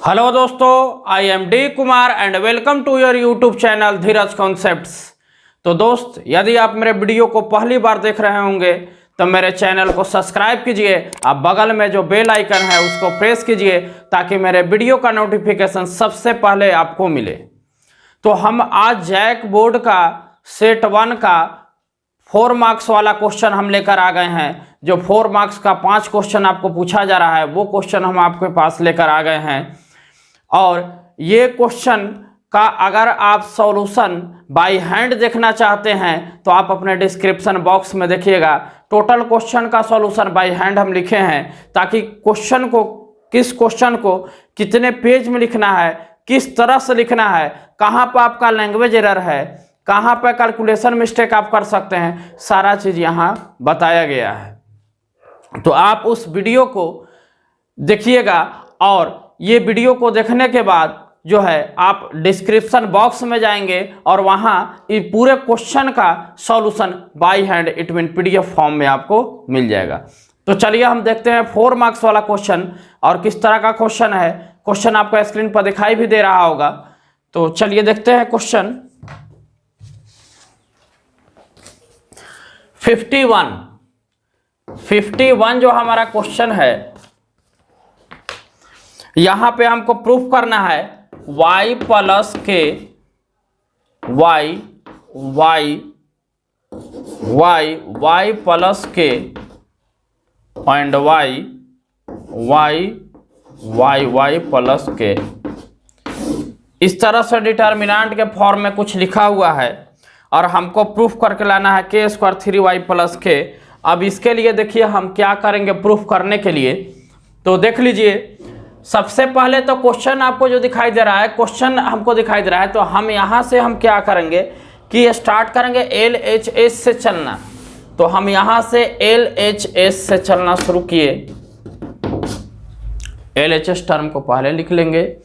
Hello दोस्तों, I am D Kumar and welcome to your YouTube channel Dheeraj concepts. तो दोस्त, यदि आप मेरे वीडियो को पहली बार देख रहे होंगे तो मेरे चैनल को सब्सक्राइब कीजिए। आप बगल में जो बेल आइकन है उसको प्रेस कीजिए ताकि मेरे वीडियो का नोटिफिकेशन सबसे पहले आपको मिले। तो हम आज जैक बोर्ड का सेट 1 का 4 मार्क्स वाला क्वेश्चन हम लेकर आ गए हैं। जो 4 मार्क्स का 5 क्वेश्चन आपको पूछा जा रहा है वो क्वेश्चन हम आपके पास लेकर आ गए हैं। और ये क्वेश्चन का अगर आप सॉल्यूशन बाय हैंड देखना चाहते हैं तो आप अपने डिस्क्रिप्शन बॉक्स में देखिएगा। टोटल क्वेश्चन का सॉल्यूशन बाय हैंड हम लिखे हैं ताकि किस क्वेश्चन को कितने पेज में लिखना है, किस तरह से लिखना है, कहाँ पर आपका लैंग्वेज एरर है, कहाँ पर कैलकुलेशन मिस्टेक आप कर सकते हैं, सारा चीज़ यहाँ बताया गया है। तो आप उस वीडियो को देखिएगा और ये वीडियो को देखने के बाद जो है आप डिस्क्रिप्शन बॉक्स में जाएंगे और वहाँ इस पूरे क्वेश्चन का solution by hand it mean PDF form में आपको मिल जाएगा। तो चलिए हम देखते हैं 4 मार्क्स वाला क्वेश्चन और किस तरह का क्वेश्चन है। क्वेश्चन आपको स्क्रीन पर दिखाई भी दे रहा होगा। तो चलिए देखते हैं क्वेश्चन 51 जो हमारा क्वेश्चन है, यहां पे हमको प्रूफ करना है y प्लस के y प्लस के एंड y प्लस के। इस तरह से डिटर्मिनेंट के फॉर्म में कुछ लिखा हुआ है और हमको प्रूफ करके लाना है k स्क्वायर 3y प्लस के। अब इसके लिए देखिए हम क्या करेंगे प्रूफ करने के लिए। तो देख लीजिए, सबसे पहले तो क्वेश्चन आपको जो दिखाई दे रहा है, क्वेश्चन हमको दिखाई दे रहा है, तो हम यहाँ से हम क्या करेंगे कि स्टार्ट करेंगे LHS से चलना। तो हम यहाँ से LHS से चलना शुरू किए। LHS टर्म को पहले लिख लेंगे।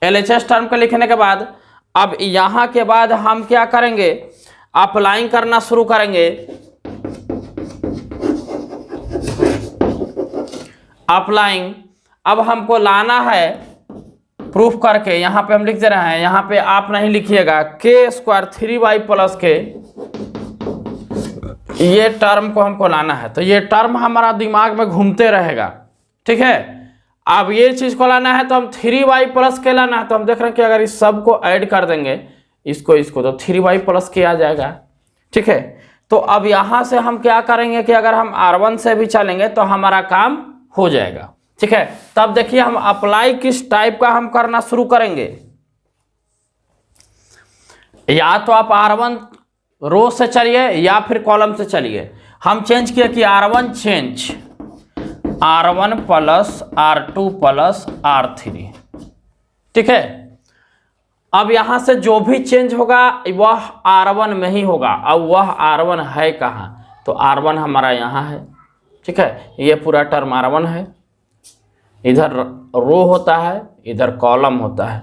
LHS टर्म को लिखने के बाद अब यहाँ के बाद हम क्या करेंगे, अप्लाइंग करना शुरू करेंगे। अप्लाइंग अब हमको लाना है प्रूफ करके, यहाँ पे हम लिख दे रहे हैं, यहाँ पे आप नहीं लिखिएगा, k स्क्वायर 3y प्लस के ये टर्म को हमको लाना है। तो ये टर्म हमारा दिमाग में घूमते रहेगा, ठीक है। अब ये चीज़ को लाना है तो हम 3y प्लस के लाना है। तो हम देख रहे हैं कि अगर इस सब को ऐड कर देंगे इसको तो 3y प्लस के आ जाएगा, ठीक है। तो अब यहाँ से हम क्या करेंगे कि अगर हम R1 से भी चलेंगे तो हमारा काम हो जाएगा, ठीक है। तब देखिए हम अप्लाई किस टाइप का हम करना शुरू करेंगे। या तो आप R1 रो से चलिए या फिर कॉलम से चलिए। हम चेंज किया कि R1 change R1 plus R2 plus R3, ठीक है। अब यहां से जो भी चेंज होगा वह R1 में ही होगा। अब वह R1 है कहाँ, तो R1 हमारा यहाँ है, ठीक है। ये पूरा टर्म R1 है, इधर रो होता है, इधर कॉलम होता है।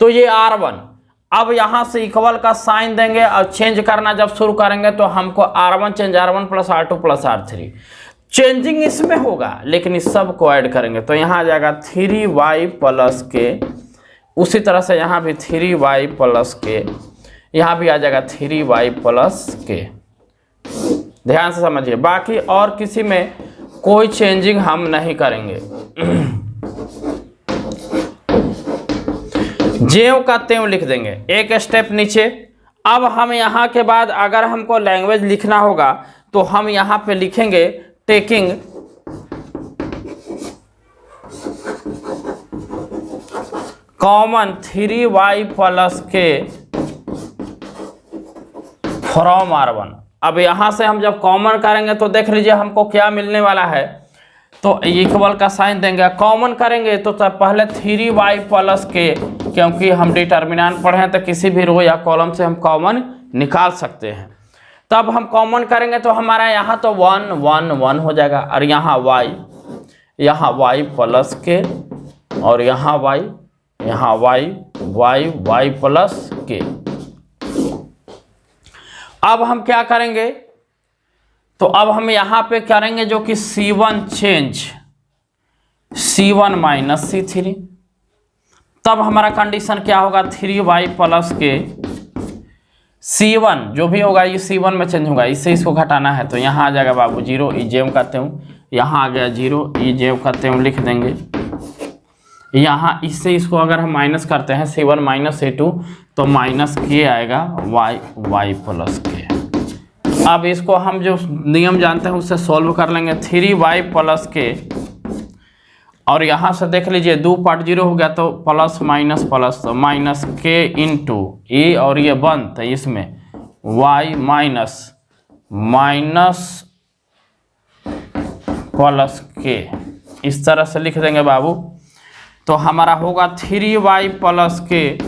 तो ये R1। अब यहाँ से इक्वल का साइन देंगे और चेंज करना जब शुरू करेंगे तो हमको R1 change R1 plus R2 plus R3 changing इसमें होगा, लेकिन इस सब को ऐड करेंगे तो यहाँ आ जाएगा 3y प्लस के। उसी तरह से यहाँ भी 3y प्लस के, यहाँ भी आ जाएगा 3y प्लस के। ध्यान से समझिए, बाकी और किसी में कोई चेंजिंग हम नहीं करेंगे। ज्यों का त्यों लिख देंगे, एक स्टेप नीचे। अब हम यहाँ के बाद अगर हमको लैंग्वेज लिखना होगा तो हम यहाँ पे लिखेंगे टेकिंग कॉमन 3y प्लस के फ्रॉम R1। अब यहाँ से हम जब कॉमन करेंगे तो देख लीजिए हमको क्या मिलने वाला है। तो इक्वल का साइन देंगे, कॉमन करेंगे तो पहले 3y प्लस के, क्योंकि हम डिटर्मिनेंट पढ़े हैं तो किसी भी रो या कॉलम से हम कॉमन निकाल सकते हैं। तब हम कॉमन करेंगे तो हमारा यहाँ तो 1 1 1 हो जाएगा और यहाँ y प्लस के और यहाँ y प्लस के। अब हम क्या करेंगे, तो अब हम यहाँ पे करेंगे जो कि C1 change C1 minus C3, तब हमारा कंडीशन क्या होगा, 3y प्लस के C1 जो भी होगा ये C1 में चेंज होगा, इससे इसको घटाना है तो यहाँ आ जाएगा बाबू 0, EJM करते हूँ, यहाँ आ गया 0, EJM करते हूँ, लिख देंगे यहाँ। इससे इसको अगर हम माइनस करते हैं C1 माइनस C2 तो माइनस के आएगा y प्लस के। अब इसको हम जो नियम जानते हैं उससे सॉल्व कर लेंगे, 3y प्लस के, और यहाँ से देख लीजिए 2 पार्ट 0 हो गया तो प्लस प्लस तो माइनस के इंटू ए, और ये 1 तो इसमें y माइनस प्लस के, इस तरह से लिख देंगे बाबू। तो हमारा होगा 3y प्लस के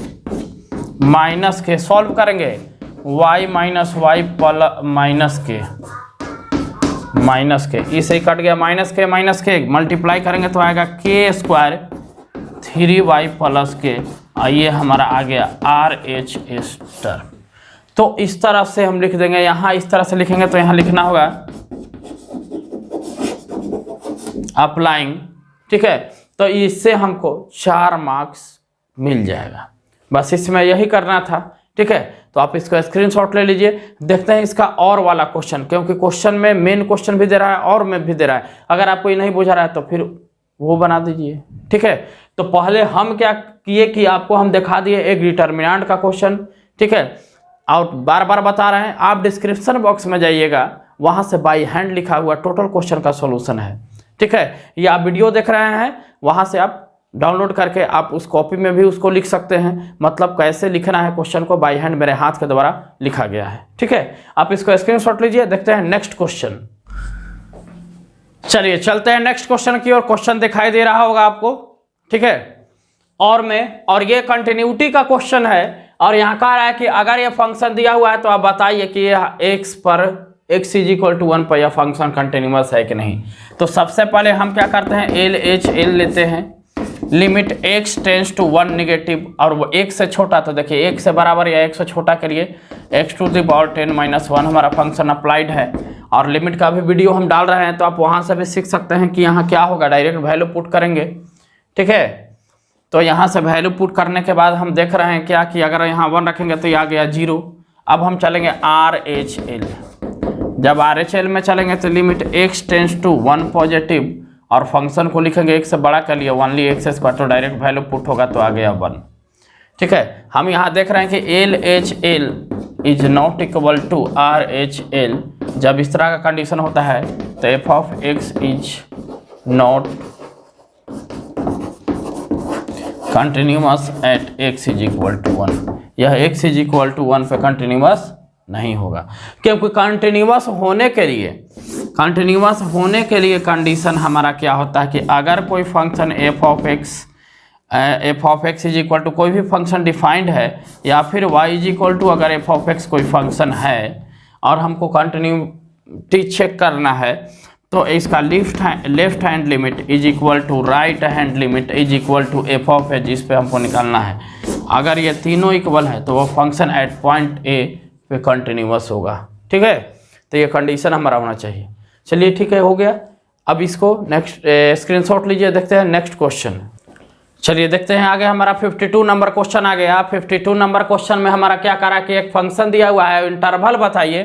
माइनस के, सॉल्व करेंगे y माइनस वाई माइनस के, इसे कट गया माइनस के मल्टीप्लाई करेंगे तो आएगा के स्क्वायर 3y प्लस के, ये हमारा आ गया RHS टर्म। तो इस तरह से हम लिख देंगे, यहाँ इस तरह से लिखेंगे तो यहाँ लिखना होगा अप्लाइंग, ठीक है। तो इससे हमको 4 मार्क्स मिल जाएगा, बस इसमें यही करना था, ठीक है। तो आप इसका स्क्रीनशॉट ले लीजिए। देखते हैं इसका और वाला क्वेश्चन, क्योंकि क्वेश्चन में मेन क्वेश्चन भी दे रहा है और में भी दे रहा है, अगर आपको ये नहीं बुझा रहा है तो फिर वो बना दीजिए, ठीक है। तो पहले हम क्या किए कि आपको हम दिखा दिए एक डिटर्मिनेंट का क्वेश्चन, ठीक है, और बार बार बता रहे हैं आप डिस्क्रिप्शन बॉक्स में जाइएगा, वहाँ से बाई हैंड लिखा हुआ टोटल क्वेश्चन का सोल्यूशन है, ठीक है। ये आप वीडियो देख रहे हैं, वहाँ से आप डाउनलोड करके आप उस कॉपी में भी उसको लिख सकते हैं, मतलब कैसे लिखना है क्वेश्चन को बाई हैंड मेरे हाथ के द्वारा लिखा गया है, ठीक है। आप इसको स्क्रीनशॉट लीजिए। देखते हैं नेक्स्ट क्वेश्चन। चलिए चलते हैं नेक्स्ट क्वेश्चन की ओर। क्वेश्चन दिखाई दे रहा होगा आपको, ठीक है, और ये कंटिन्यूटी का क्वेश्चन है, और यहाँ कह रहा है कि अगर ये फंक्शन दिया हुआ है तो आप बताइए कि यह x पर x = 1 पर यह फंक्शन कंटिन्यूअस है कि नहीं। तो सबसे पहले हम क्या करते हैं, LHL लेते हैं, limit x tends to 1 negative, और वो x से छोटा, तो देखिए x से बराबर या x से छोटा के लिए x⁻10⁻1 हमारा फंक्शन अप्लाइड है, और लिमिट का भी वीडियो हम डाल रहे हैं तो आप वहाँ से भी सीख सकते हैं कि यहाँ क्या होगा, डायरेक्ट वैल्यू पुट करेंगे, ठीक है। तो यहाँ से वैल्यू पुट करने के बाद हम देख रहे हैं क्या कि अगर यहाँ 1 रखेंगे तो ये आ गया 0। अब हम चलेंगे RHL, जब RHL में चलेंगे तो limit x tends to 1 positive, और फंक्शन को लिखेंगे x से बड़ा कर लिया ओनली x², तो डायरेक्ट वैल्यू पुट होगा तो आ गया 1, ठीक है। हम यहाँ देख रहे हैं कि LHL is not equal to RHL, जब इस तरह का कंडीशन होता है तो f(x) is not continuous at x = 1, यह x = 1 पे कंटिन्यूअस नहीं होगा, क्योंकि कंटिन्यूअस होने के लिए कंडीशन हमारा क्या होता है कि अगर कोई function f(x) is equal to कोई भी फंक्शन डिफाइंड है, या फिर y = अगर f(x) कोई फंक्शन है और हमको कंटिन्यूटी चेक करना है, तो इसका left hand limit is equal to right hand limit is equal to f(h), इस पे हमको निकालना है। अगर ये तीनों इक्वल है तो वो फंक्शन एट पॉइंट A पे कंटिन्यूअस होगा, ठीक है। तो ये कंडीशन हमारा होना चाहिए। चलिए ठीक है, हो गया। अब इसको नेक्स्ट स्क्रीनशॉट लीजिए। देखते हैं नेक्स्ट क्वेश्चन। चलिए देखते हैं आगे हमारा 52 नंबर क्वेश्चन आ गया। 52 नंबर क्वेश्चन में हमारा क्या करा कि एक फंक्शन दिया हुआ है, इंटरवल बताइए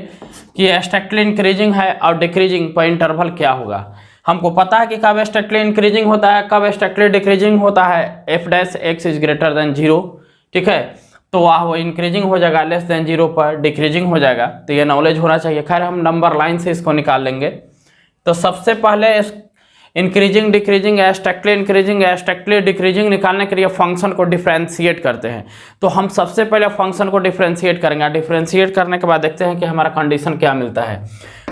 कि स्ट्रिक्टली इंक्रीजिंग है और डिक्रीजिंग पर इंटरवल क्या होगा। हमको पता है कि कब स्ट्रिक्टली इंक्रीजिंग होता है, कब स्ट्रिक्टली डिक्रीजिंग होता है, f(x) इज ग्रेटर देन 0, ठीक है। तो वो इंक्रीजिंग हो जाएगा लेस देन 0 पर, डिक्रीजिंग हो जाएगा। तो ये नॉलेज होना चाहिए। खैर हम नंबर लाइन से इसको निकाल लेंगे। तो सबसे पहले increasing, decreasing, strictly increasing, strictly decreasing निकालने के लिए फंक्शन को डिफ्रेंशिएट करते हैं। तो हम सबसे पहले फंक्शन को डिफ्रेंशिएट करेंगे। डिफ्रेंशिएट करने के बाद देखते हैं कि हमारा कंडीशन क्या मिलता है।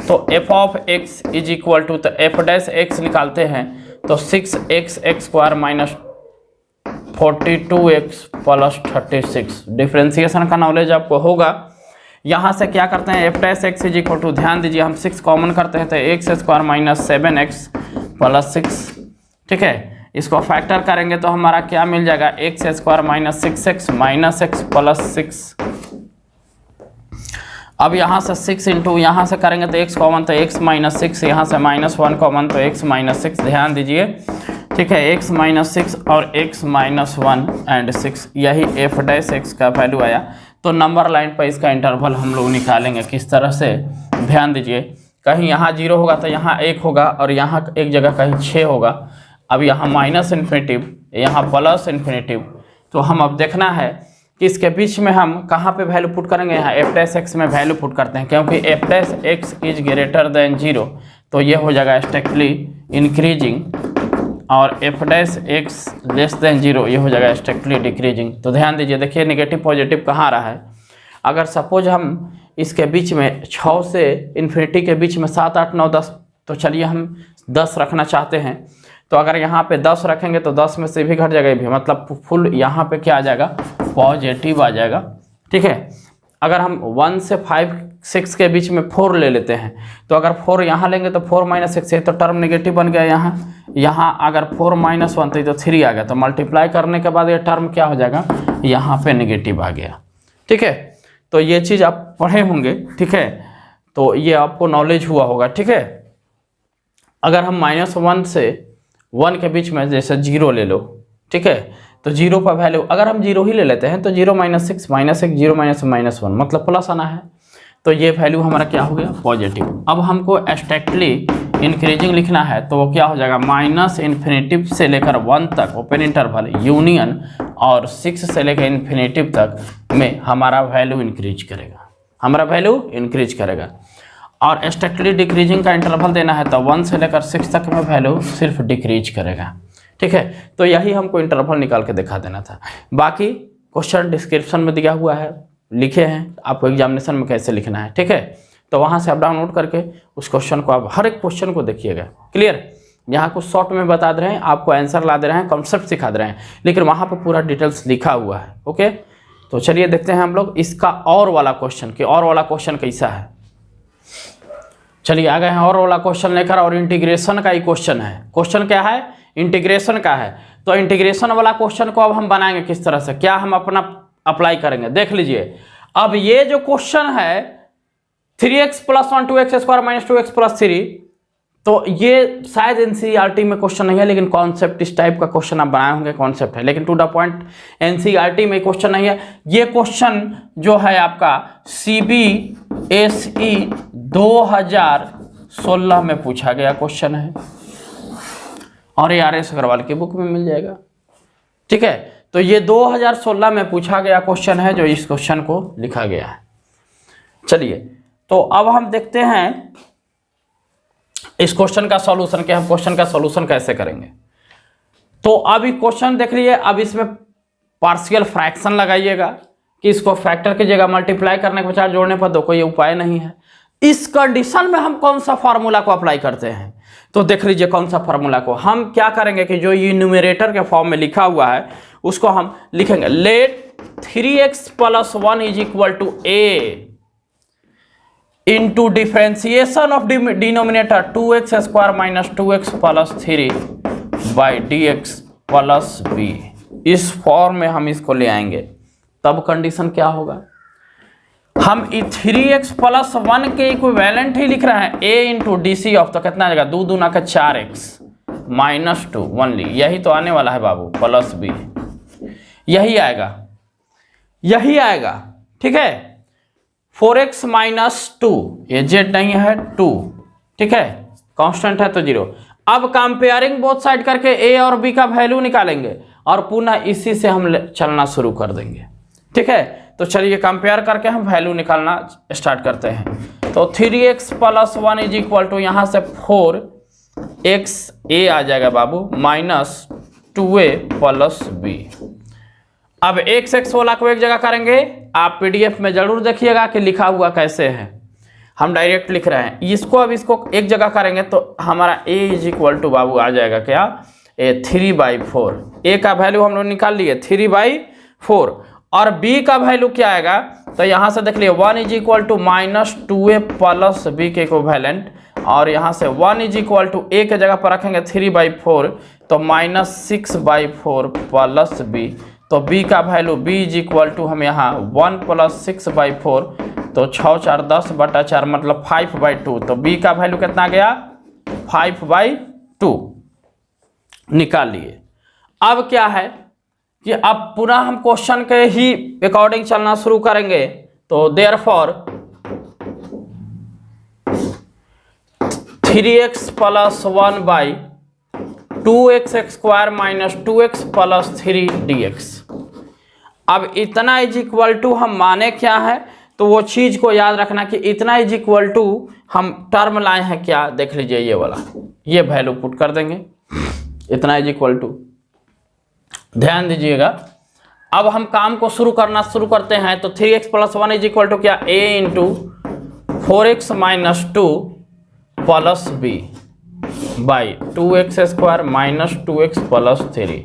तो f(x) इज इक्वल टू, तो f(x) निकालते हैं तो 6x² minus 42x plus 36। Differentiation का नॉलेज आपको होगा। यहाँ से क्या करते हैं, f(x) इज इक्वल टू, ध्यान दीजिए हम 6 कॉमन करते हैं तो x² माइनस 7x प्लस 6, ठीक है। इसको फैक्टर करेंगे तो हमारा क्या मिल जाएगा, x² minus 6x minus x plus 6। अब यहाँ से 6 इंटू यहाँ से करेंगे तो x कॉमन तो x माइनस 6, यहाँ से -1 कॉमन तो x माइनस 6। ध्यान दीजिए ठीक है, x माइनस 6 और x माइनस 1 एंड 6, यही f डैश x का वैल्यू आया। तो नंबर लाइन पर इसका इंटरवल हम लोग निकालेंगे किस तरह से, ध्यान दीजिए। कहीं यहाँ 0 होगा तो यहाँ 1 होगा, और यहाँ एक जगह कहीं 6 होगा। अब यहाँ माइनस इन्फिनिटिव, यहाँ प्लस इन्फिनिटिव। तो हम अब देखना है कि इसके बीच में हम कहाँ पे वैल्यू पुट करेंगे। यहाँ f डैश x में वैल्यू पुट करते हैं, क्योंकि f dash x is greater than 0, तो ये हो जाएगा स्ट्रिक्टली इंक्रीजिंग, और f dash x less than 0 ये हो जाएगा स्ट्रिक्टली डिक्रीजिंग। तो ध्यान दीजिए, देखिए नेगेटिव पॉजिटिव कहाँ आ रहा है। अगर सपोज हम इसके बीच में 6 से इन्फिनिटी के बीच में 7, 8, 9, 10, तो चलिए हम 10 रखना चाहते हैं। तो अगर यहाँ पे 10 रखेंगे तो 10 में से भी घट जाएगा, भी मतलब फुल यहाँ पे क्या आ जाएगा, पॉजिटिव आ जाएगा। ठीक है, अगर हम 1 से 5, 6 के बीच में 4 ले लेते हैं, तो अगर 4 यहाँ लेंगे तो 4 माइनस 6 है, तो टर्म नेगेटिव बन गया। यहाँ अगर 4 माइनस 1 तो 3 आ गया, तो मल्टीप्लाई करने के बाद ये टर्म क्या हो जाएगा, यहाँ पे नेगेटिव आ गया। ठीक है, तो ये चीज़ आप पढ़े होंगे। ठीक है, तो ये आपको नॉलेज हुआ होगा। ठीक है, अगर हम -1 से 1 के बीच में जैसे 0 ले लो, ठीक है, तो 0 पर वैल्यू अगर हम 0 ही ले लेते हैं तो 0 माइनस 6 माइनस 1 0 माइनस -1 मतलब प्लस आना है, तो ये वैल्यू हमारा क्या हो गया, पॉजिटिव। अब हमको स्ट्रिक्टली इंक्रीजिंग लिखना है, तो वो क्या हो जाएगा, माइनस इन्फिनिटिव से लेकर 1 तक ओपन इंटरवल यूनियन, और 6 से लेकर इन्फिनिटिव तक में हमारा वैल्यू इंक्रीज करेगा, हमारा वैल्यू इंक्रीज करेगा। और स्ट्रिक्टली डिक्रीजिंग का इंटरवल देना है, तो 1 से लेकर 6 तक में वैल्यू सिर्फ डिक्रीज करेगा। ठीक है, तो यही हमको इंटरवल निकाल के दिखा देना था। बाकी क्वेश्चन डिस्क्रिप्शन में दिया हुआ है, लिखे हैं, आपको एग्जामिनेशन में कैसे लिखना है। ठीक है, तो वहाँ से आप डाउनलोड करके उस क्वेश्चन को, आप हर एक क्वेश्चन को देखिएगा। क्लियर, यहाँ कुछ शॉर्ट में बता दे रहे हैं, आपको आंसर ला दे रहे हैं, कॉन्सेप्ट सिखा दे रहे हैं, लेकिन वहाँ पर पूरा डिटेल्स लिखा हुआ है। ओके, तो चलिए देखते हैं हम लोग इसका और वाला क्वेश्चन, कि और वाला क्वेश्चन कैसा है। चलिए आ गए हैं और वाला क्वेश्चन लेकर, और इंटीग्रेशन का ही क्वेश्चन है। क्वेश्चन क्या है, इंटीग्रेशन का है। तो इंटीग्रेशन वाला क्वेश्चन को अब हम बनाएंगे किस तरह से, क्या हम अपना अप्लाई करेंगे, देख लीजिए। अब ये जो क्वेश्चन है 3x + 1 2x² - 2x + 3, तो ये शायद एनसीईआरटी में क्वेश्चन नहीं है, लेकिन कॉन्सेप्ट इस टाइप का क्वेश्चन आप बनाए होंगे, कॉन्सेप्ट है, लेकिन टू द पॉइंट एनसीईआरटी में क्वेश्चन नहीं है। ये क्वेश्चन जो है आपका CBSE 2016 में पूछा गया क्वेश्चन है, और ये RS अग्रवाल की बुक में मिल जाएगा। ठीक है, तो ये 2016 में पूछा गया क्वेश्चन है, जो इस क्वेश्चन को लिखा गया है। चलिए, तो अब हम देखते हैं इस क्वेश्चन का सॉल्यूशन, कि हम क्वेश्चन का सॉल्यूशन कैसे करेंगे। तो अब ये क्वेश्चन देख लिए, अब इसमें पार्शियल फ्रैक्शन लगाइएगा, कि इसको फैक्टर की जगह मल्टीप्लाई करने के बजाय जोड़ने पर दो, कोई उपाय नहीं है। इस कंडीशन में हम कौन सा फार्मूला को अप्लाई करते हैं, तो देख लीजिए कौन सा फार्मूला को हम क्या करेंगे, कि जो ये न्यूमरेटर के फॉर्म में लिखा हुआ है उसको हम लिखेंगे, let 3x + 1 = a into differentiation of denominator 2x² - 2x + 3 dx + b। इस फॉर्म में हम इसको ले आएंगे, तब कंडीशन क्या होगा, हम 3x + 1 के इक्विवेलेंट ही लिख रहे हैं, a इंटू DC ऑफ, तो कितना आ जाएगा, 2 दूना का 4x - 2 ओनली, यही तो आने वाला है बाबू, + b, यही आएगा, यही आएगा। ठीक है, 4x - 2, ये z नहीं है 2, ठीक है, कांस्टेंट है तो 0। अब कंपेयरिंग बोथ साइड करके a और b का वैल्यू निकालेंगे, और पुनः इसी से हम चलना शुरू कर देंगे। ठीक है, तो चलिए कंपेयर करके हम वैल्यू निकालना स्टार्ट करते हैं। तो 3x + 1 = यहाँ से 4x a आ जाएगा बाबू, -2a + b। अब x वाला को एक जगह करेंगे, आप PDF में जरूर देखिएगा कि लिखा हुआ कैसे है, हम डायरेक्ट लिख रहे हैं इसको। अब इसको एक जगह करेंगे तो हमारा a = बाबू आ जाएगा क्या, 3/4। a का वैल्यू हम लोग निकाल लिए 3/4, और b का वैल्यू क्या आएगा, तो यहाँ से देख लिए 1 = -2a + b के इक्विवेलेंट, और यहाँ से 1 = a के जगह पर रखेंगे 3/4, तो -6/4 + b, तो b का वैल्यू b = हम यहाँ 1 + 6/4, तो 6 4 10/4 मतलब 5/2, तो b का वैल्यू कितना गया, 5/2। निकाल लिए। अब क्या है कि अब पुनः हम क्वेश्चन के ही अकॉर्डिंग चलना शुरू करेंगे। तो therefore 3x plus 1 by 2x square minus 2x plus 3 dx। अब इतना इज इक्वल टू हम माने क्या है, तो वो चीज को याद रखना कि इतना इज इक्वल टू हम टर्म लाए हैं क्या, देख लीजिए ये वाला, ये वैल्यू पुट कर देंगे, इतना इज इक्वल टू, ध्यान दीजिएगा। अब हम काम को शुरू करते हैं। तो 3x plus 1 is equal to क्या, a into 4x minus 2 plus b by 2x square minus 2x plus 3,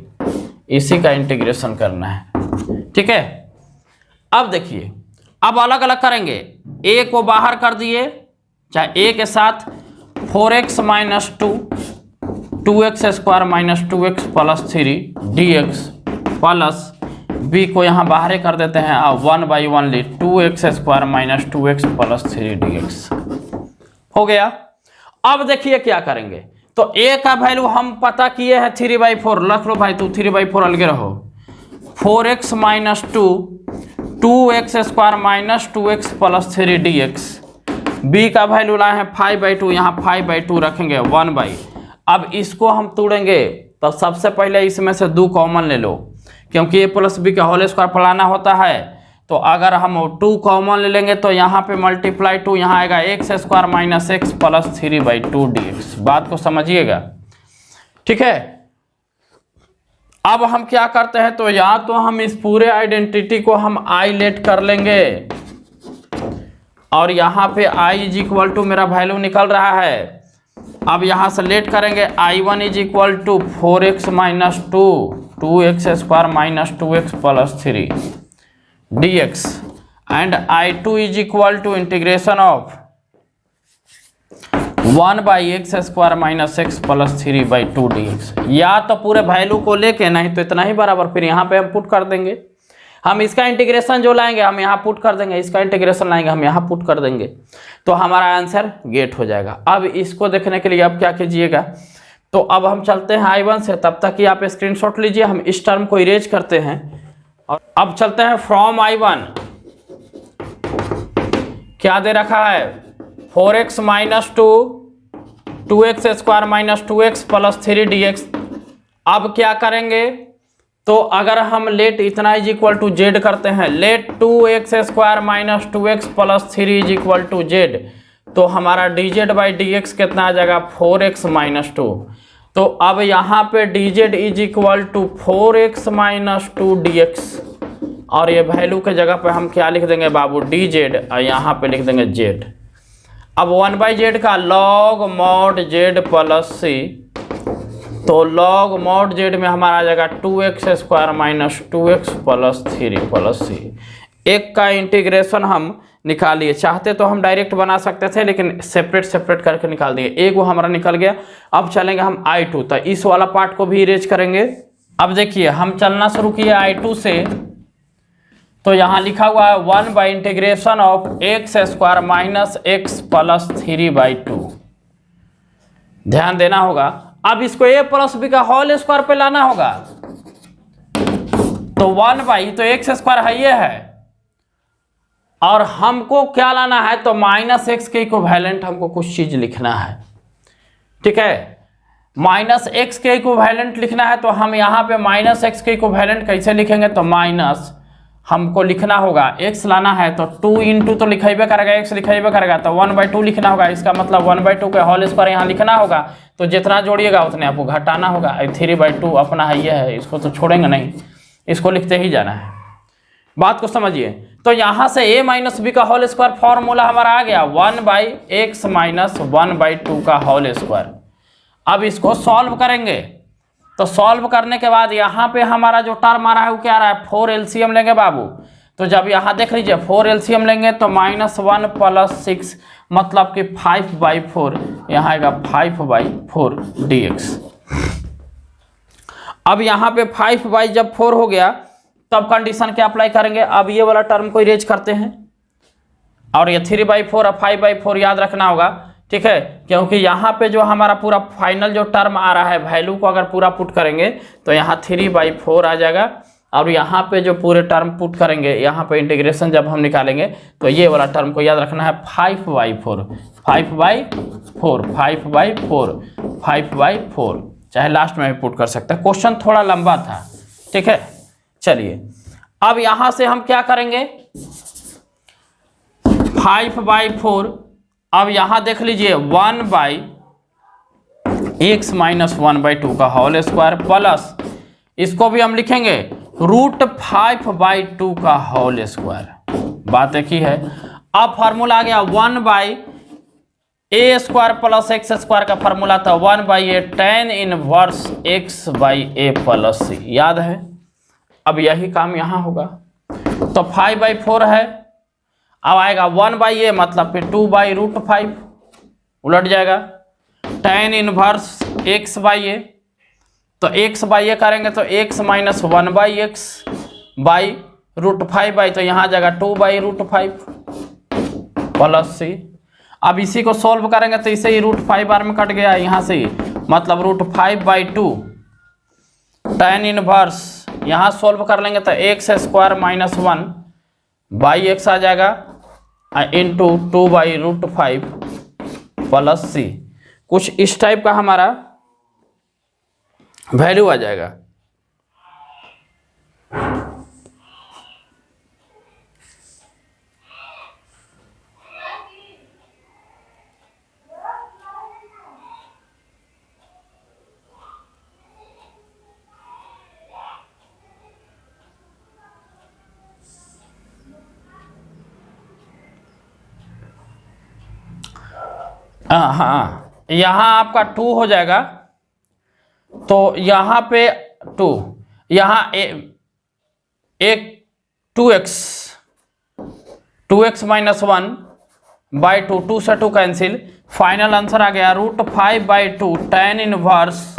इसी का इंटीग्रेशन करना है, ठीक है। अब देखिए, अब अलग अलग करेंगे, a को बाहर कर दिए, चाहे a के साथ 4x minus 2x square minus 2x plus 3 dx plus b को यहाँ बाहर कर देते हैं, 1/1 ली 2x square minus 2x plus 3 dx हो गया। अब देखिए क्या करेंगे, तो a का वैल्यू हम पता किए हैं 3/4, रख लो भाई, तू 3/4 अलगे रहो, 4x minus 2x square minus 2x plus 3 dx। b का वैल्यू लाए हैं 5/2, यहाँ 5/2 रखेंगे 1/। अब इसको हम तोड़ेंगे, तो सबसे पहले इसमें से 2 कॉमन ले लो, क्योंकि a प्लस बी का होल स्क्वायर फलाना होता है। तो अगर हम 2 कॉमन ले लेंगे तो यहाँ पे मल्टीप्लाई 2, यहाँ आएगा x square minus x plus 3/2 dx। बात को समझिएगा, ठीक है। अब हम क्या करते हैं, तो या तो हम इस पूरे आइडेंटिटी को हम i लेट कर लेंगे, और यहाँ पे i इज इक्वल टू मेरा वैल्यू निकल रहा है। अब यहाँ से लेट करेंगे, i1 is equal to 4x minus 2x square minus 2x plus 3 dx and i2 is equal to integration of 1/x square minus x plus 3/2 dx। या तो पूरे वैल्यू को लेके, नहीं तो इतना ही बराबर, फिर यहाँ पे हम पुट कर देंगे। हम इसका इंटीग्रेशन जो लाएंगे हम यहाँ पुट कर देंगे, इसका इंटीग्रेशन लाएंगे हम यहाँ पुट कर देंगे, तो हमारा आंसर गेट हो जाएगा। अब इसको देखने के लिए अब क्या कीजिएगा, तो अब हम चलते हैं i1 से, तब तक कि आप स्क्रीनशॉट लीजिए, हम इस टर्म को इरेज करते हैं। और अब चलते हैं फ्रॉम i1, क्या दे रखा है, 4x minus 2x square minus 2x plus 3 dx। अब क्या करेंगे, तो अगर हम लेट इतना इज इक्वल टू जेड करते हैं, let 2x square minus 2x plus 3 is equal to z, तो हमारा dz बाई dx कितना आ जाएगा, 4x माइनस 2। तो अब यहाँ पे dz is equal to 4x minus 2 dx, और ये वैल्यू के जगह पे हम क्या लिख देंगे बाबू, dz, और यहाँ पे लिख देंगे z। अब 1/z का log mod z plus c, तो log mod z में हमारा आ जाएगा 2x square minus 2x plus 3 plus c। एक का इंटीग्रेशन हम निकालिए, चाहते तो हम डायरेक्ट बना सकते थे, लेकिन सेपरेट करके निकाल दिए, एक वो हमारा निकल गया। अब चलेंगे हम i2, तो इस वाला पार्ट को भी इरेज करेंगे। अब देखिए हम चलना शुरू किए i2 से, तो यहाँ लिखा हुआ है 1/इंटीग्रेशन of x square minus x plus 3/2, ध्यान देना होगा। अब इसको a प्लस बी का होल स्क्वायर पे लाना होगा, तो 1/, तो x स्क्वायर है ये है, और हमको क्या लाना है, तो माइनस x के इक्विवेलेंट हमको कुछ चीज लिखना है, ठीक है। माइनस x के इक्विवेलेंट लिखना है, तो हम यहाँ पे माइनस x के इक्विवेलेंट कैसे लिखेंगे, तो माइनस हमको लिखना होगा, x लाना है तो 2 इंटू तो लिखेबे करेगा, x लिखेबे करेगा, तो 1/2 लिखना होगा। इसका मतलब 1/2 के होल स्क्वायर यहाँ लिखना होगा, तो जितना जोड़िएगा उतने आपको घटाना होगा। 3/2 अपना है, ये है, इसको तो छोड़ेंगे नहीं, इसको लिखते ही जाना है। बात को समझिए, तो यहाँ से a माइनस बी का होल स्क्वायर फॉर्मूला हमारा आ गया 1/x माइनस 1/2 का होल स्क्वायर। अब इसको सॉल्व करेंगे, तो सॉल्व करने के बाद यहाँ पे हमारा जो टर्म आ रहा है वो क्या आ रहा है, 4 एलसीएम लेंगे बाबू। तो जब यहाँ देख लीजिए 4 एलसीएम लेंगे तो -1 प्लस 6, मतलब कि 5/4, यहाँ आएगा 5/4 dx। अब यहाँ पे 5/4 हो गया, तब कंडीशन क्या अप्लाई करेंगे, अब ये वाला टर्म को इरेज करते हैं, और ये 3/4 और 5/4 याद रखना होगा, ठीक है, क्योंकि यहाँ पे जो हमारा पूरा फाइनल जो टर्म आ रहा है वैल्यू को अगर पूरा पुट करेंगे तो यहाँ 3/4 आ जाएगा, और यहाँ पे जो पूरे टर्म पुट करेंगे यहाँ पे इंटीग्रेशन जब हम निकालेंगे तो ये वाला टर्म को याद रखना है 5/4, 5/4, 5/4, 5/4, चाहे लास्ट में भी पुट कर सकते हैं। क्वेश्चन थोड़ा लंबा था, ठीक है। चलिए अब यहाँ से हम क्या करेंगे, 5/4, अब यहाँ देख लीजिए 1/x - 1/2 का होल स्क्वायर प्लस इसको भी हम लिखेंगे √5/2 का होल स्क्वायर। बात एक ही है। अब फार्मूला आ गया 1/a² + x² का फार्मूला था 1/a tan inverse x/a + c, याद है। अब यही काम यहाँ होगा, तो 5/4 है, अब आएगा 1/a मतलब फिर 2/√5 उलट जाएगा, tan इनवर्स x/a, तो x/a करेंगे तो x - 1/x/√5, तो यहाँ जाएगा 2/√5 + c। अब इसी को सॉल्व करेंगे तो इसे ही √5 बार में कट गया यहाँ से ही, मतलब √5/2 tan इनवर्स, यहाँ सॉल्व कर लेंगे तो x² - 1/x आ जाएगा इंटू 2/√5 + c। कुछ इस टाइप का हमारा वैल्यू आ जाएगा। हाँ, यहाँ आपका 2 हो जाएगा, तो यहाँ पे 2, यहाँ एक 2x - 1/2, 2 से 2 कैंसिल, फाइनल आंसर आ गया √5/2 tan इनवर्स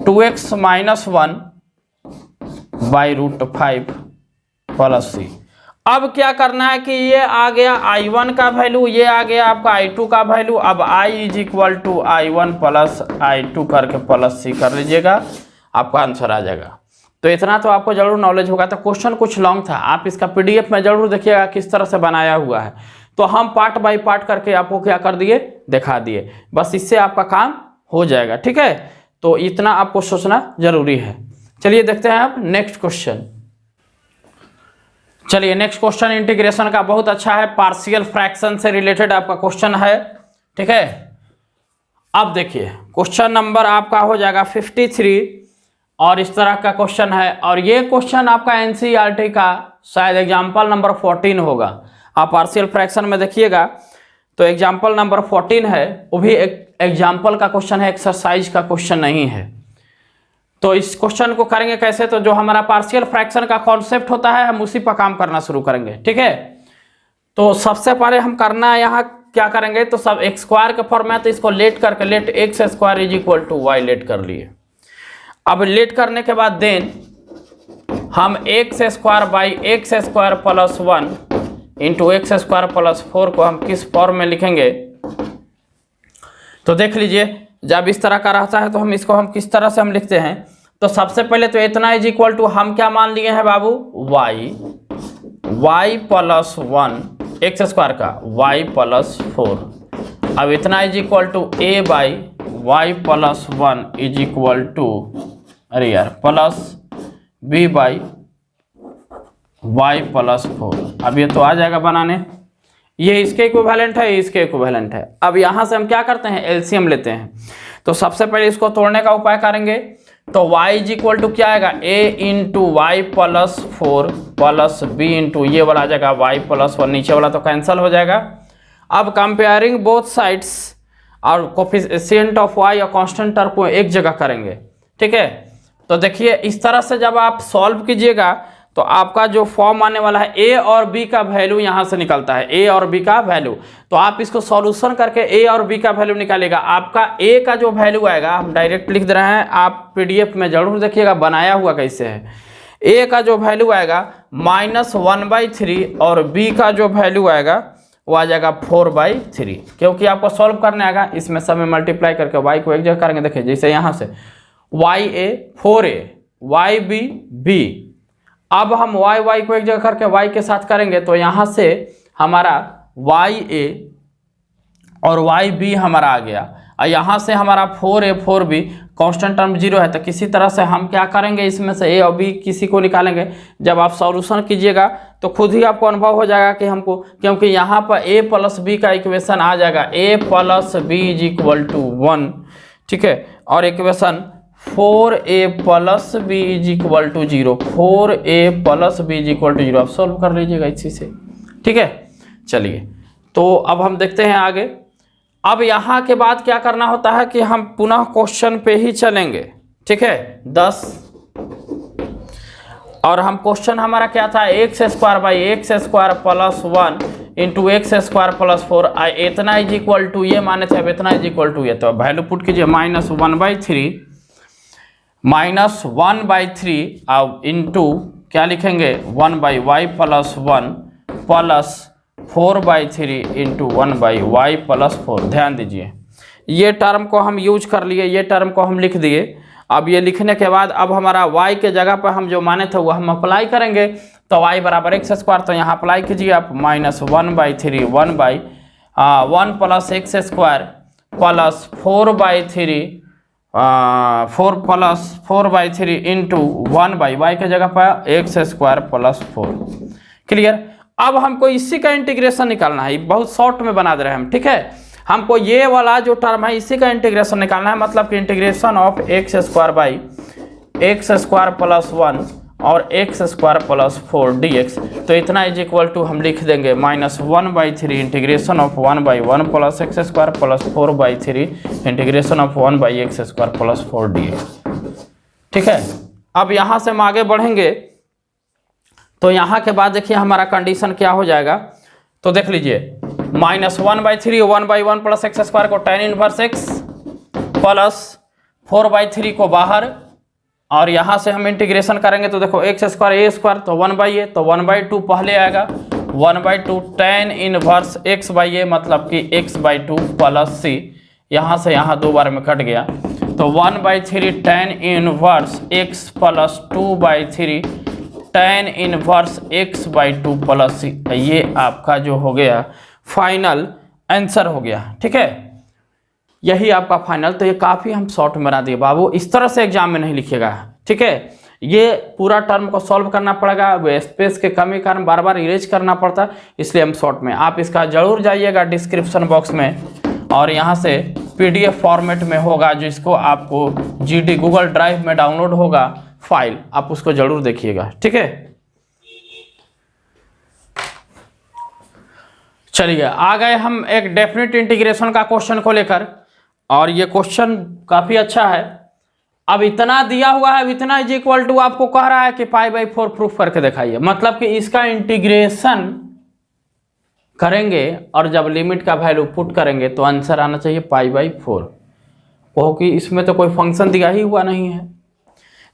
2x - 1/√5 + c। अब क्या करना है कि ये आ गया I1 का वैल्यू, ये आ गया आपका I2 का वैल्यू। अब I = I1 + I2 करके + c कर लीजिएगा, आपका आंसर आ जाएगा। तो इतना तो आपको जरूर नॉलेज होगा। तो क्वेश्चन कुछ लॉन्ग था, आप इसका PDF में जरूर देखिएगा किस तरह से बनाया हुआ है। तो हम पार्ट बाय पार्ट करके आपको क्या कर दिए, दिखा दिए, बस इससे आपका काम हो जाएगा, ठीक है। तो इतना आपको सोचना जरूरी है। चलिए देखते हैं अब नेक्स्ट क्वेश्चन। चलिए नेक्स्ट क्वेश्चन इंटीग्रेशन का बहुत अच्छा है, पार्शियल फ्रैक्शन से रिलेटेड आपका क्वेश्चन है, ठीक है। अब देखिए क्वेश्चन नंबर आपका हो जाएगा 53 और इस तरह का क्वेश्चन है, और ये क्वेश्चन आपका NCERT का शायद एग्जाम्पल नंबर 14 होगा। आप पार्शियल फ्रैक्शन में देखिएगा तो एग्जाम्पल नंबर 14 है, वो भी एक एग्जाम्पल का क्वेश्चन है, एक्सरसाइज का क्वेश्चन नहीं है। तो इस क्वेश्चन को करेंगे कैसे, तो जो हमारा पार्शियल फ्रैक्शन का कॉन्सेप्ट होता है हम उसी पर काम करना शुरू करेंगे, ठीक है। तो सबसे पहले हम करना है यहाँ क्या करेंगे, तो सब x² के फॉर्म में, तो इसको लेट करके लेट x² = y लेट कर लिए। अब लेट करने के बाद देन हम x² / x² + 1 इंटू x² + 4 को हम किस फॉर्म में लिखेंगे, तो देख लीजिए जब इस तरह का रहता है तो हम इसको हम किस तरह से हम लिखते हैं। तो सबसे पहले तो इतना = हम क्या मान लिए हैं बाबू, y + 1 x² का y + 4। अब इतना a/y + 1 अरे यार प्लस b/y + 4। अब ये तो आ जाएगा बनाने, ये इसके इक्विवेलेंट है, इसके इक्विवेलेंट है। अब यहाँ से हम क्या करते हैं, एलसीएम लेते हैं। तो सबसे पहले इसको तोड़ने का उपाय करेंगे, तो y = क्या आएगा, a × y + 4 + b × ये वाला आ जाएगा y + 1, नीचे वाला तो कैंसिल हो जाएगा। अब कंपेयरिंग बोथ साइड्स और कोफिशिएंट ऑफ y और कांस्टेंट टर्म को एक जगह करेंगे, ठीक है। तो देखिए इस तरह से जब आप सॉल्व कीजिएगा तो आपका जो फॉर्म आने वाला है a और b का वैल्यू यहाँ से निकलता है, a और b का वैल्यू। तो आप इसको सॉल्यूशन करके a और b का वैल्यू निकालेगा। आपका a का जो वैल्यू आएगा, हम डायरेक्ट लिख दे रहे हैं, आप PDF में जरूर देखिएगा बनाया हुआ कैसे है। a का जो वैल्यू आएगा -1/3 और b का जो वैल्यू आएगा वो आ जाएगा 4/3, क्योंकि आपको सॉल्व करने आएगा इसमें सब में मल्टीप्लाई करके y को एक जगह करेंगे। देखिए जैसे यहाँ से ya 4a, yb b, अब हम y को एक जगह करके y के साथ करेंगे तो यहाँ से हमारा ya और yb हमारा आ गया, और यहाँ से हमारा 4a 4b कांस्टेंट टर्म 0 है, तो किसी तरह से हम क्या करेंगे, इसमें से a और b किसी को निकालेंगे। जब आप सॉल्यूशन कीजिएगा तो खुद ही आपको अनुभव हो जाएगा कि हमको, क्योंकि यहाँ पर a प्लस बी का इक्वेशन आ जाएगा a plus b is equal to 1, ठीक है, और equation 4a plus b is equal to 0, 4a plus b is equal to 0 आप सॉल्व कर लीजिएगा इसी से, ठीक है। चलिए तो अब हम देखते हैं आगे। अब यहाँ के बाद क्या करना होता है कि हम पुनः क्वेश्चन पे ही चलेंगे, ठीक है। 10 और हम क्वेश्चन हमारा क्या था, x square by x square plus 1 into x square plus 4 इतना इज इक्वल टू, ये माने थे अब इतना इज इक्वल टू ये, तो वैल्यू पुट कीजिए -1/3 अब इंटू क्या लिखेंगे 1/y plus 1 plus 4/3 into 1/y plus 4। ध्यान दीजिए ये टर्म को हम यूज कर लिए, ये टर्म को हम लिख दिए। अब ये लिखने के बाद अब हमारा y के जगह पर हम जो माने थे वो हम अप्लाई करेंगे, तो y बराबर एक्स स्क्वायर, तो यहाँ अप्लाई कीजिए आप -1/3 1 plus x square plus 4/3 into 1/y के जगह पर एक्स स्क्वायर प्लस 4। क्लियर। अब हमको इसी का इंटीग्रेशन निकालना है, बहुत शॉर्ट में बना दे रहे हैं हम, ठीक है। हमको ये वाला जो टर्म है इसी का इंटीग्रेशन निकालना है, मतलब कि integration of x square by x square plus 1 और एक्स स्क्वायर प्लस 4 dx, तो इतना इज इक्वल टू हम लिख देंगे -1/3 integration of 1/1 plus x square plus 4/3 integration of 1/x square plus 4 dx, ठीक है। अब यहाँ से हम आगे बढ़ेंगे तो यहाँ के बाद देखिए हमारा कंडीशन क्या हो जाएगा, तो देख लीजिए -1/3 1/1 प्लस एक्स स्क्वायर को tan इनवर्स x प्लस 4/3 को बाहर, और यहाँ से हम इंटीग्रेशन करेंगे तो देखो एक्स स्क्वायर a स्क्वायर तो 1/a, तो 1/2 पहले आएगा 1/2 tan इनवर्स x/a, मतलब कि x/2 प्लस c, यहाँ से यहाँ 2 बार में कट गया, तो 1/3 tan inverse x plus 2/3 tan inverse x/2 plus c। ये आपका जो हो गया फाइनल आंसर हो गया, ठीक है, यही आपका फाइनल। तो ये काफ़ी हम शॉर्ट में बना दिए बाबू, इस तरह से एग्जाम में नहीं लिखिएगा, ठीक है। ये पूरा टर्म को सॉल्व करना पड़ेगा, वो स्पेस के कमी कारण बार बार इरेज करना पड़ता, इसलिए हम शॉर्ट में। आप इसका जरूर जाइएगा डिस्क्रिप्शन बॉक्स में, और यहाँ से PDF फॉर्मेट में होगा जिसको आपको GD गूगल ड्राइव में डाउनलोड होगा फाइल, आप उसको जरूर देखिएगा, ठीक है। चलिए आ गए हम एक डेफिनेट इंटीग्रेशन का क्वेश्चन को लेकर, और ये क्वेश्चन काफी अच्छा है। अब इतना दिया हुआ है, इतना इज इक्वल टू आपको कह रहा है कि π/4 प्रूफ करके दिखाइए, मतलब कि इसका इंटीग्रेशन करेंगे और जब लिमिट का वैल्यू पुट करेंगे तो आंसर आना चाहिए π/4। कहो कि इसमें तो कोई फंक्शन दिया ही हुआ नहीं है,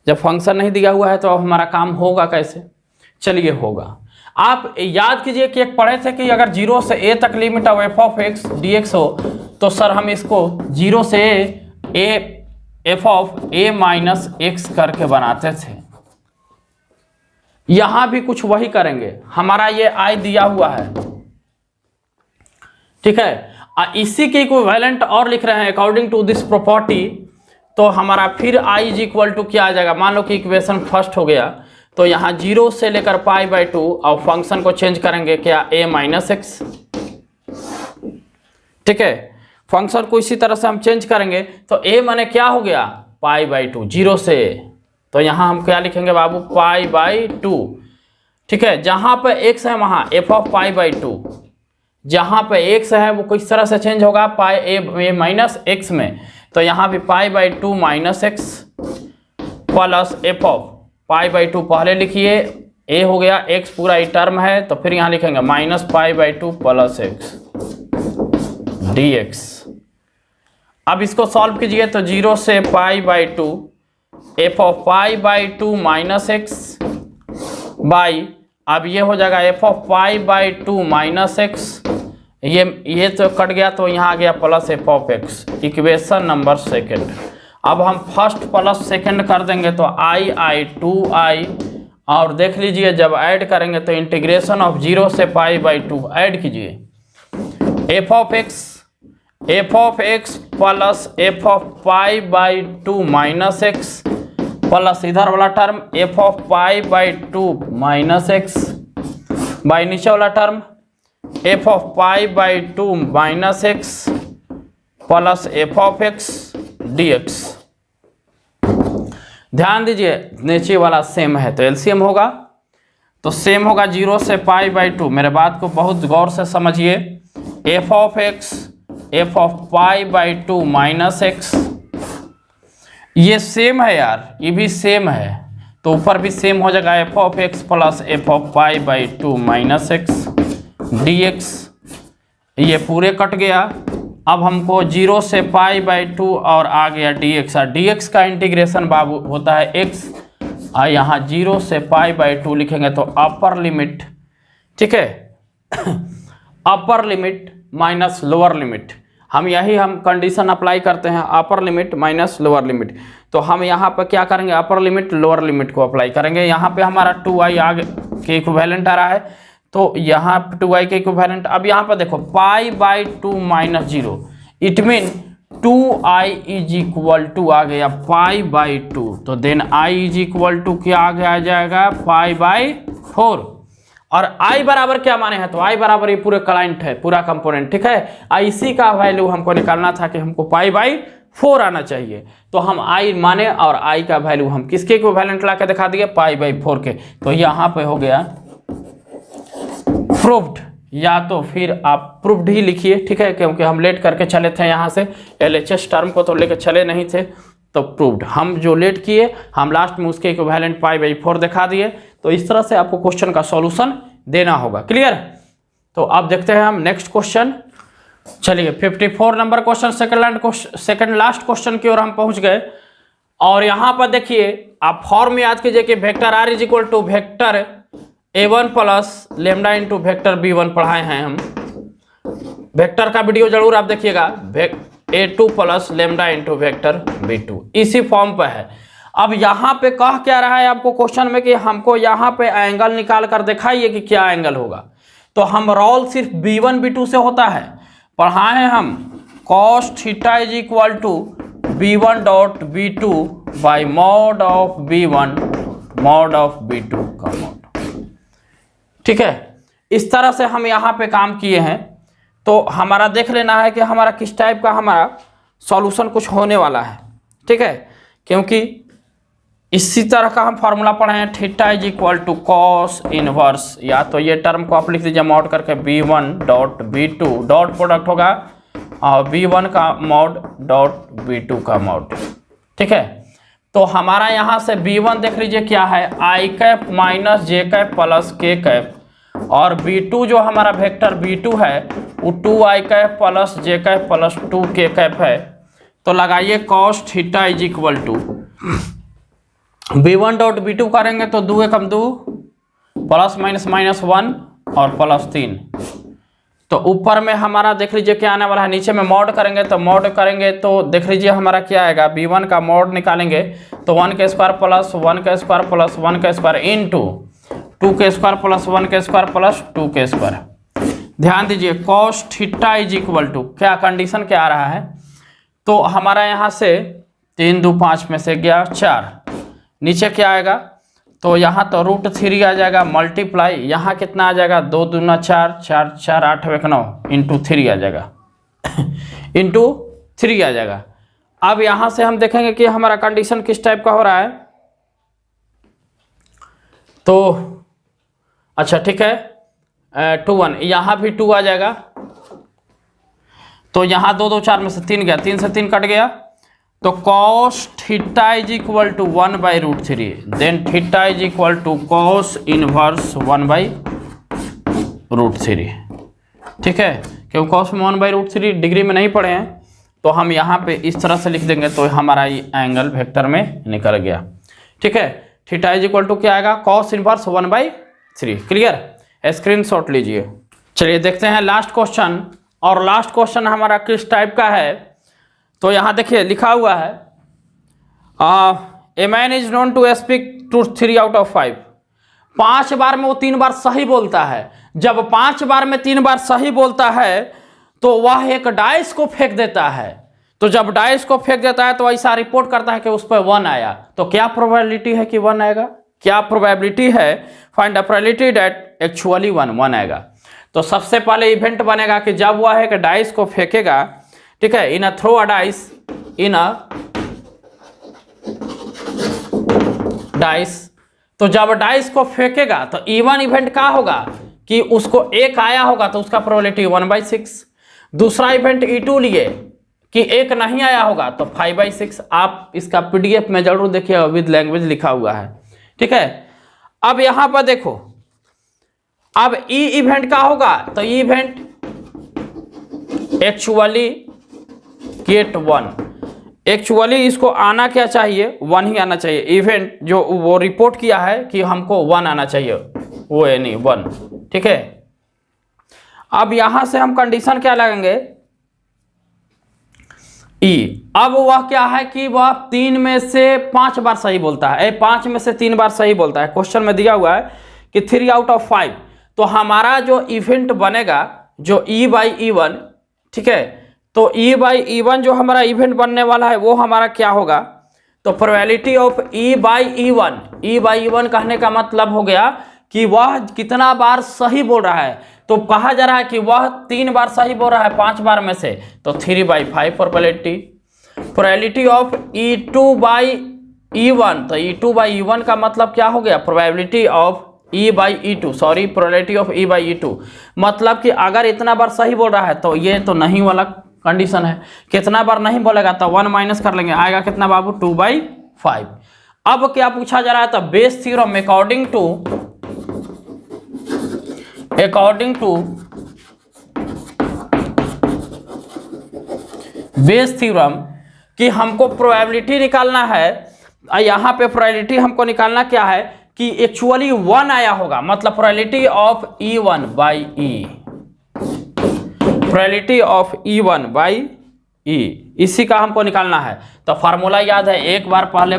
जब फंक्शन नहीं दिया हुआ है तो हमारा काम होगा कैसे। चलिए होगा, आप याद कीजिए कि एक पढ़े थे कि अगर 0 से a तक लिमिट ऑफ f(x) dx हो तो सर हम इसको 0 से f(a-x) करके बनाते थे। यहां भी कुछ वही करेंगे, हमारा ये i दिया हुआ है, ठीक है, इसी के इक्विवेलेंट और लिख रहे हैं अकॉर्डिंग टू दिस प्रॉपर्टी, तो हमारा फिर i इज इक्वल टू क्या आ जाएगा, मान लो कि इक्वेशन फर्स्ट हो गया, तो यहाँ 0 से लेकर π/2 और फंक्शन को चेंज करेंगे क्या a-x, ठीक है, फंक्शन को इसी तरह से हम चेंज करेंगे तो a माने क्या हो गया π/2, 0 से, तो यहाँ हम क्या लिखेंगे बाबू π/2, ठीक है। जहाँ पे x है वहाँ f(π/2), जहाँ पे x है वो किस तरह से चेंज होगा a-x में, तो यहाँ भी π/2 -x प्लस f(π/2) पहले लिखिए, a हो गया, x पूरा ही टर्म है, तो फिर यहाँ लिखेंगे -π/2 प्लस x dx। अब इसको सॉल्व कीजिए तो 0 से π/2 f(π/2 -x बाई, अब ये हो जाएगा f(π/2 -x ये तो कट गया, तो यहाँ आ गया plus F of x, equation number second. अब हम फर्स्ट प्लस सेकंड कर देंगे तो आई 2i, और देख लीजिए जब ऐड करेंगे तो इंटीग्रेशन ऑफ 0 से पाई बाई 2 ऐड कीजिए, F of x plus F of pi by 2 minus x, plus इधर वाला term F of pi by 2 minus x, by नीचे वाला term F of pi by 2 minus x plus F of x D x. ध्यान दीजिए नीचे वाला same है तो एलसीएम होगा, तो सेम होगा 0 से पाई बाई 2। मेरे बात को बहुत गौर से समझिए, F of pi by 2 minus x, ये सेम है यार, ये भी सेम है, तो ऊपर भी सेम हो जाएगा, F of x plus F of pi by 2 minus x D x. ये पूरे कट गया। अब हमको 0 से पाई बाई 2 और आ गया डी एक्स, और डी एक्स का इंटीग्रेशन बाबू होता है एक्स, और यहाँ 0 से पाई बाई 2 लिखेंगे तो अपर लिमिट, ठीक है, upper limit minus lower limit, हम कंडीशन अप्लाई करते हैं, upper limit minus lower limit. तो हम यहाँ पर क्या करेंगे, अपर लिमिट लोअर लिमिट को अप्लाई करेंगे। यहाँ पे हमारा 2i आगे के इक्विवेलेंट आ रहा है, तो यहाँ 2i के इक्विवेलेंट। अब यहाँ पर देखो pi by 2 minus 0, it mean 2i is equal to आ गया पाई बाई 2, तो then i is equal to क्या आ जाएगा, पाई बाई 4। और i बराबर क्या माने हैं, तो i बराबर ये पूरे क्लाइंट है, पूरा कंपोनेंट, ठीक है। इसी का वैल्यू हमको निकालना था कि हमको पाई बाई 4 आना चाहिए, तो हम i माने और i का वैल्यू हम किसके इक्विवेलेंट ला के दिखा दिए, पाई बाई 4 के। तो यहाँ पे हो गया प्रूव्ड, या तो फिर आप प्रूव्ड ही लिखिए, ठीक है, क्योंकि हम लेट करके चले थे यहाँ से, LHS टर्म को तो लेकर चले नहीं थे, तो प्रूव्ड हम जो लेट किए हम लास्ट में उसके इक्विवेलेंट पाई बाई 4 दिखा दिए। तो इस तरह से आपको क्वेश्चन का सॉल्यूशन देना होगा, क्लियर। तो अब देखते हैं हम नेक्स्ट क्वेश्चन। चलिए 54 number question, second last question की ओर हम पहुंच गए। और यहाँ पर देखिए आप फॉर्म याद कीजिए कि vector r is equal to vector a1 plus lambda into vector b1 पढ़ाए हैं हम। वेक्टर का वीडियो जरूर आप देखिएगा, a2 plus lambda into vector b2 इसी फॉर्म पर है। अब यहाँ पे कह क्या रहा है आपको क्वेश्चन में कि हमको यहाँ पे एंगल निकाल कर दिखाइए कि क्या एंगल होगा। तो हम रोल सिर्फ b1 b2 से होता है, पढ़ाए हैं हम cos theta is equal to b1 dot b2 by mod of b1 mod of b2 का मॉड, ठीक है। इस तरह से हम यहाँ पे काम किए हैं। तो हमारा देख लेना है कि हमारा किस टाइप का हमारा सॉल्यूशन कुछ होने वाला है, ठीक है, क्योंकि इसी तरह का हम फार्मूला पढ़े हैं, theta is equal to cos inverse, या तो ये टर्म को आप लिख दीजिए मॉड करके b1 dot b2 dot product होगा और b1 का मॉड डॉट b2 का मॉड, ठीक है। तो हमारा यहाँ से b1 देख लीजिए क्या है, i cap minus j cap plus k cap, और b2 जो हमारा वेक्टर b2 है वो 2i cap plus j cap प्लस 2k कैप है। तो लगाइए cos theta is equal to b1 dot b2 करेंगे तो 2 एकम 2 प्लस माइनस माइनस 1 और प्लस 3। तो ऊपर में हमारा देख लीजिए क्या आने वाला है, नीचे में मॉड करेंगे तो देख लीजिए हमारा क्या आएगा, b1 का मॉड निकालेंगे तो 1 के स्क्वायर प्लस 1 के स्क्वायर प्लस 1 के स्क्वायर इंटू 2 के स्क्वायर प्लस 1 के स्क्वायर प्लस 2 के स्क्वायर। ध्यान दीजिए cos theta is equal to क्या कंडीशन क्या आ रहा है, तो हमारा यहाँ से 3 2 5 में से गया 4, नीचे क्या आएगा, तो यहाँ तो √3 आ जाएगा, मल्टीप्लाई यहाँ कितना आ जाएगा, 2 दूना 4 4 4 8 1 9 इंटू 3 आ जाएगा इंटू 3 आ जाएगा। अब यहाँ से हम देखेंगे कि हमारा कंडीशन किस टाइप का हो रहा है। तो अच्छा ठीक है 2 1, यहाँ भी 2 आ जाएगा, तो यहाँ 2 2 4 में से 3 गया, 3 से 3 कट गया, तो cos theta is equal to 1 by √3, then theta is equal to cos inverse 1 by √3, ठीक है। क्योंकि कॉस में 1 बाई √3 डिग्री में नहीं पढ़े हैं, तो हम यहाँ पे इस तरह से लिख देंगे तो हमारा ये एंगल वेक्टर में निकल गया, ठीक है। थीटा इज इक्वल टू क्या आएगा, cos inverse 1 by 3, clear. Screenshot लीजिए। चलिए देखते हैं लास्ट क्वेश्चन। और लास्ट क्वेश्चन हमारा किस टाइप का है, तो यहाँ देखिए लिखा हुआ है a man is known to speak truth 3 out of 5। 5 बार में वो 3 बार सही बोलता है। जब 5 बार में 3 बार सही बोलता है तो वह एक डाइस को फेंक देता है। तो जब डाइस को फेंक देता है तो ऐसा रिपोर्ट करता है कि उस पर 1 आया। तो क्या प्रोबेबिलिटी है कि 1 आएगा? क्या प्रोबेबिलिटी है? Find the probability that actually 1 आएगा। तो सबसे पहले इवेंट बनेगा कि जब वह एक डाइस को फेंकेगा, ठीक है, in a throw a dice, in a dice. तो जब डाइस को फेंकेगा तो इवन इवेंट क्या होगा कि उसको 1 आया होगा तो उसका प्रोबेबिलिटी 1/6। दूसरा इवेंट E2 लिए कि 1 नहीं आया होगा तो 5/6। आप इसका PDF में जरूर देखिए, विद लैंग्वेज लिखा हुआ है, ठीक है। अब यहां पर देखो, अब ई इवेंट का होगा तो ई इवेंट एक्चुअली गेट 1। एक्चुअली इसको आना क्या चाहिए? 1 ही आना चाहिए। इवेंट जो वो रिपोर्ट किया है कि हमको 1 आना चाहिए, वो है नहीं 1, ठीक है। अब यहां से हम कंडीशन क्या लगाएंगे? ई। अब वह क्या है कि वह 3 में से 5 बार सही बोलता है। 5 में से 3 बार सही बोलता है। क्वेश्चन में दिया हुआ है कि 3 out of 5। तो हमारा जो इवेंट बनेगा जो E/E1, ठीक है, तो E/E1 जो हमारा इवेंट बनने वाला है वो हमारा क्या होगा? तो प्रोबेबिलिटी ऑफ E/E1, E/E1 कहने का मतलब हो गया कि वह कितना बार सही बोल रहा है। तो कहा जा रहा है कि वह 3 बार सही बोल रहा है 5 बार में से, तो 3/5 प्रोबेबिलिटी। प्रोबेबिलिटी ऑफ E2/E1, तो E2/E1 का मतलब क्या हो गया? Probability of E/E2, sorry, probability of E/E2 मतलब कि अगर इतना बार सही बोल रहा है तो ये तो नहीं वाला कंडीशन है। कितना बार नहीं बोलेगा तो 1 माइनस कर लेंगे, आएगा कितना बाबू? 2/5। अब क्या पूछा जा रहा है? तो Bayes theorem according to Bayes theorem कि हमको प्रोबेबिलिटी निकालना है। यहाँ पे प्रोबेबिलिटी हमको निकालना क्या है कि एक्चुअली 1 आया होगा, मतलब probability of E1/E, probability of E1/E, इसी का हमको निकालना है। तो फार्मूला याद है, एक बार पहले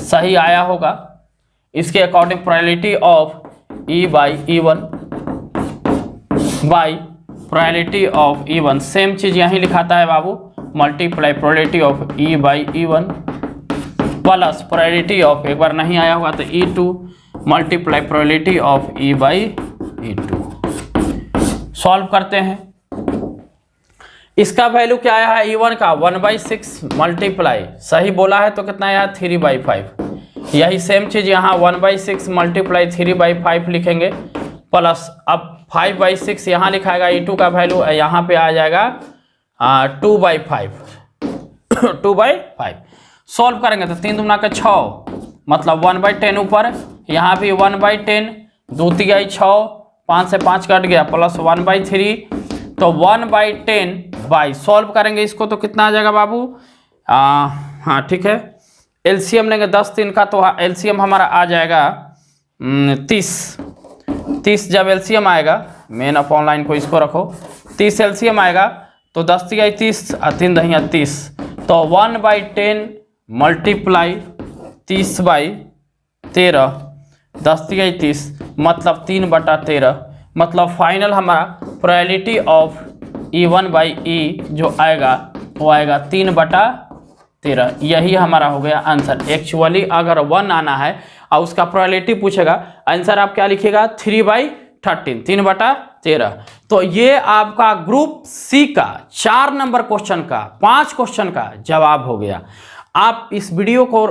सही आया होगा, इसके according probability of E/E1 by probability of E1, same चीज यहीं लिखाता है बाबू, multiply probability of E/E1 plus probability of, एक बार नहीं आया होगा तो E2 multiply probability of E/E2। Solve करते हैं। इसका वैल्यू क्या आया है? E1 का 1/6 मल्टीप्लाई, सही बोला है तो कितना आया? 3/5। यही सेम चीज यहाँ 1/6 मल्टीप्लाई 3/5 लिखेंगे, प्लस अब 5/6 यहाँ लिखाएगा। E2 का वैल्यू यहाँ पे आ जाएगा 2/5 2/5। सॉल्व करेंगे तो 3 दूना का 6, मतलब 1/10 ऊपर, यहाँ भी 1/10, 2 तिहाई 6, 5 से 5 कट गया, प्लस 1/3, तो 1/10 बाई, सॉल्व करेंगे इसको तो कितना आ जाएगा बाबू? हाँ ठीक है, एलसीएम लेंगे 10 3 का, तो एलसीएम हमारा आ जाएगा 30। जब एलसीएम आएगा, मेन ऑफ ऑनलाइन को इसको रखो, 30 एलसीएम आएगा तो 10 तिहाई 30 और 3 दहिया 30, तो 1/10 मल्टीप्लाई 30/13, 10 तिहाई 30 मतलब 3/13, मतलब फाइनल हमारा प्रोबेबिलिटी ऑफ E1/E जो आएगा वो आएगा 3/13। यही हमारा हो गया आंसर। एक्चुअली अगर 1 आना है और उसका प्रोबेबिलिटी पूछेगा, आंसर आप क्या लिखिएगा? 3/13, 3/13। तो ये आपका ग्रुप सी का 4 नंबर क्वेश्चन का 5 क्वेश्चन का जवाब हो गया। आप इस वीडियो को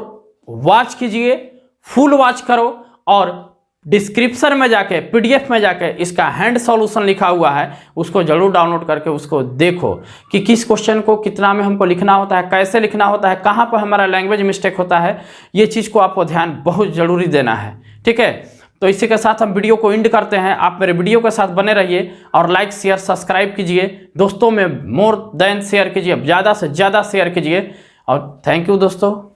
वॉच कीजिए, फुल वॉच करो, और डिस्क्रिप्शन में जाके PDF में जाके इसका हैंड सॉल्यूशन लिखा हुआ है, उसको जरूर डाउनलोड करके उसको देखो कि किस क्वेश्चन को कितना में हमको लिखना होता है, कैसे लिखना होता है, कहाँ पर हमारा लैंग्वेज मिस्टेक होता है। ये चीज़ को आपको ध्यान बहुत ज़रूरी देना है, ठीक है। तो इसी के साथ हम वीडियो को एंड करते हैं। आप मेरे वीडियो के साथ बने रहिए और लाइक शेयर सब्सक्राइब कीजिए, दोस्तों में मोर देन शेयर कीजिए, ज़्यादा से ज़्यादा शेयर कीजिए, और थैंक यू दोस्तों।